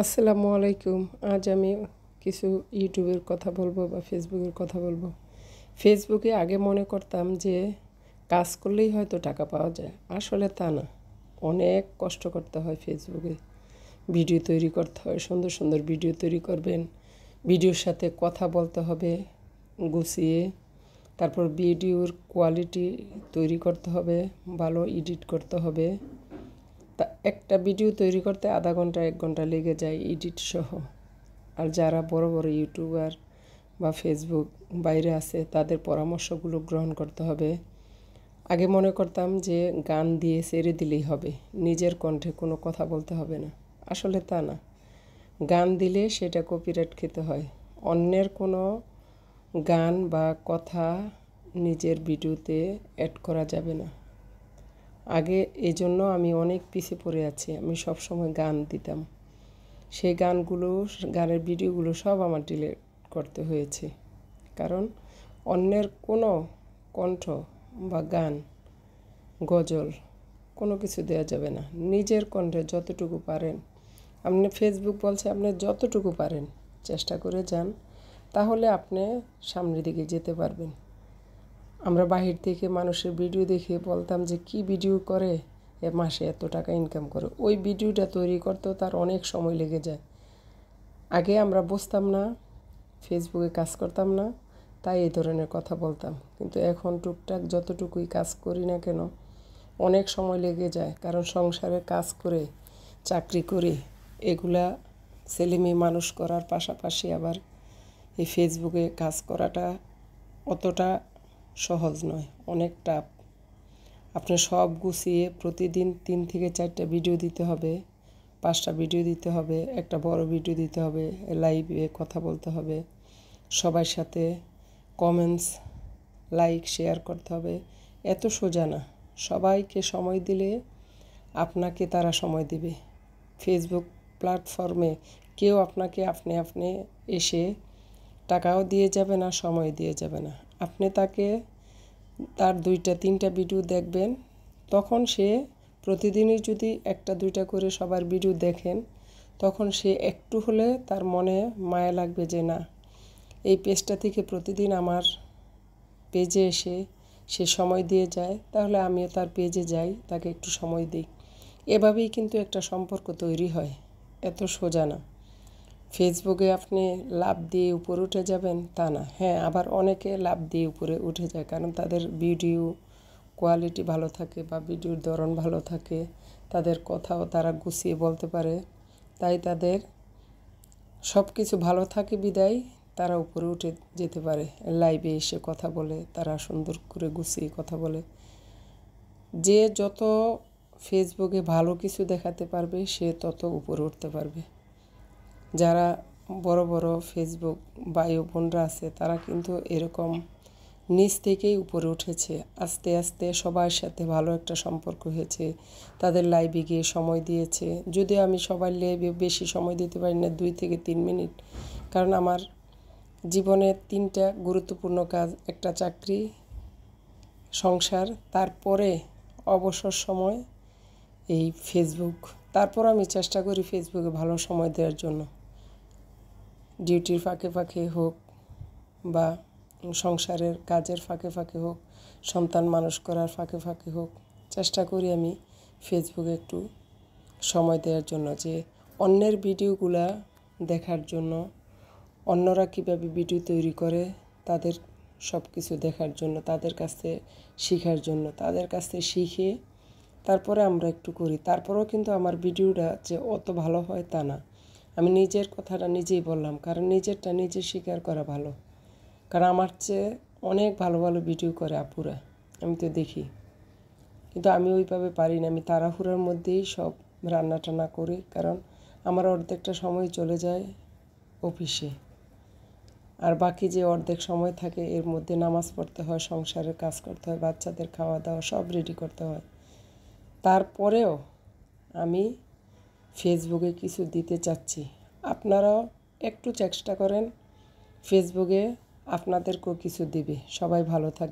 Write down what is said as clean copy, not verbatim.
আসসালামু আলাইকুম। আজ আমি কিছু ইউটিউবের কথা বলবো বা ফেসবুকের কথা বলবো। ফেসবুকে আগে মনে করতাম যে কাজ করলেই হয়তো টাকা পাওয়া যায়, আসলে তা না। অনেক কষ্ট করতে হয় ফেসবুকে, ভিডিও তৈরি করতে হয়, সুন্দর সুন্দর ভিডিও তৈরি করবেন, ভিডিওর সাথে কথা বলতে হবে গুছিয়ে, তারপর ভিডিওর কোয়ালিটি তৈরি করতে হবে, ভালো এডিট করতে হবে। তা একটা ভিডিও তৈরি করতে আধা ঘন্টা 1 ঘন্টা লেগে যায় এডিট সহ। আর যারা বড় বড় ইউটিউবার বা ফেসবুক বাইরে আছে তাদের পরামর্শগুলো গ্রহণ করতে হবে। আগে মনে করতাম যে গান দিয়ে ছেড়ে দিলেই হবে, নিজের কণ্ঠে কোনো কথা বলতে হবে না, আসলে তা না। গান দিলে সেটা কপিরাইট খেতে হয়। অন্যের কোনো গান বা কথা নিজের ভিডিওতে অ্যাড করা যাবে না। আগে এই জন্য আমি অনেক পিছিয়ে পড়ে আছি। আমি সব সময় গান দিতাম, সেই গানের ভিডিওগুলো সব আমার ডিলিট করতে হয়েছে। কারণ অন্যের কোনো কণ্ঠ বা গান, গজল কোনো কিছু দেওয়া যাবে না। নিজের কণ্ঠে যতটুকু পারেন, আপনি ফেসবুক বলছে আপনি যতটুকু পারেন চেষ্টা করে যান, তাহলে আপনি সামনের দিকে যেতে পারবেন। আমরা বাহির থেকে মানুষের ভিডিও দেখে বলতাম যে কি ভিডিও করে, মাসে এত টাকা ইনকাম করে। ওই ভিডিওটা তৈরি করতেও তার অনেক সময় লেগে যায়। আগে আমরা বুঝতাম না, ফেসবুকে কাজ করতাম না, তাই এই ধরনের কথা বলতাম। কিন্তু এখন টুকটাক যতটুকুই কাজ করি না কেন অনেক সময় লেগে যায়। কারণ সংসারে কাজ করে, চাকরি করে, এগুলা ছেলেমেয়ে মানুষ করার পাশাপাশি আবার এই ফেসবুকে কাজ করাটা অতটা সহজ নয়, অনেক টাফ। আপনি সব গুছিয়ে প্রতিদিন 3 থেকে 4টা ভিডিও দিতে হবে, 5টা ভিডিও দিতে হবে, একটা বড় ভিডিও দিতে হবে, লাইভে কথা বলতে হবে, সবার সাথে কমেন্টস, লাইক, শেয়ার করতে হবে। এত সোজা না। সবাইকে সময় দিলে আপনাকে তারা সময় দিবে। ফেসবুক প্ল্যাটফর্মে কেউ আপনাকে আপনি এসে টাকাও দিয়ে যাবে না, সময় দিয়ে যাবে না। আপনি তার 2টা 3টা ভিডিও দেখবেন, তখন সে প্রতিদিনই যদি 1টা 2টা করে সবার ভিডিও দেখেন, তখন সে একটু হলে তার মনে মায়া লাগবে যে না, এই পেজটা থেকে প্রতিদিন আমার পেজে এসে সে সময় দিয়ে যায়, তাহলে আমিও তার পেজে যাই, তাকে একটু সময় দিই। এভাবেই কিন্তু একটা সম্পর্ক তৈরি হয়, এত সোজা না। ফেসবুকে আপনি লাভ দিয়ে উপরে উঠে যাবেন তা না। হ্যাঁ, আবার অনেকে লাভ দিয়ে উপরে উঠে যায়, কারণ তাদের ভিডিও কোয়ালিটি ভালো থাকে বা ভিডিওর ধরন ভালো থাকে, তাদের কথাও তারা গুছিয়ে বলতে পারে, তাই তাদের সব কিছু ভালো থাকে বিদায় তারা উপরে উঠে যেতে পারে। লাইভে এসে কথা বলে, তারা সুন্দর করে গুছিয়ে কথা বলে। যে যত ফেসবুকে ভালো কিছু দেখাতে পারবে সে তত উপরে উঠতে পারবে। যারা বড় বড় ফেসবুক ভাই বোনরা আছে তারা কিন্তু এরকম নিচ থেকেই উপরে উঠেছে। আস্তে আস্তে সবার সাথে ভালো একটা সম্পর্ক হয়েছে, তাদের লাইভে গিয়ে সময় দিয়েছে। যদিও আমি সবার লাইভে বেশি সময় দিতে পারি না, 2 থেকে 3 মিনিট, কারণ আমার জীবনে 3টা গুরুত্বপূর্ণ কাজ, একটা চাকরি, সংসার, তারপরে অবসর সময় এই ফেসবুক। তারপর আমি চেষ্টা করি ফেসবুকে ভালো সময় দেওয়ার জন্য, ডিউটির ফাঁকে ফাঁকে হোক বা সংসারের কাজের ফাঁকে ফাঁকে হোক, সন্তান মানুষ করার ফাঁকে ফাঁকে হোক, চেষ্টা করি আমি ফেসবুকে একটু সময় দেওয়ার জন্য, যে অন্যের ভিডিওগুলা দেখার জন্য, অন্যরা কীভাবে ভিডিও তৈরি করে তাদের সব কিছু দেখার জন্য, তাদের কাছে শেখার জন্য, তাদের কাছে শিখে তারপরে আমরা একটু করি। তারপরেও কিন্তু আমার ভিডিওটা যে অত ভালো হয় তা না। আমি নিজের কথাটা নিজেই বললাম, কারণ নিজেরটা নিজে স্বীকার করা ভালো। কারণ আমার চেয়ে অনেক ভালো ভালো ভিডিও করে আপুরা, আমি তো দেখি, কিন্তু আমি ওইভাবে পারি না। আমি তাড়াহুড়োর মধ্যেই সব রান্না টান্না করি, কারণ আমার অর্ধেকটা সময় চলে যায় অফিসে, আর বাকি যে অর্ধেক সময় থাকে এর মধ্যে নামাজ পড়তে হয়, সংসারের কাজ করতে হয়, বাচ্চাদের খাওয়া দাওয়া সব রেডি করতে হয়। তারপরেও আমি ফেসবুকে কিছু দিতে চাচ্ছি। আপনারাও একটু চেষ্টা করেন, ফেসবুকে আপনাদেরকেও কিছু দিবে। সবাই ভালো থাকবে।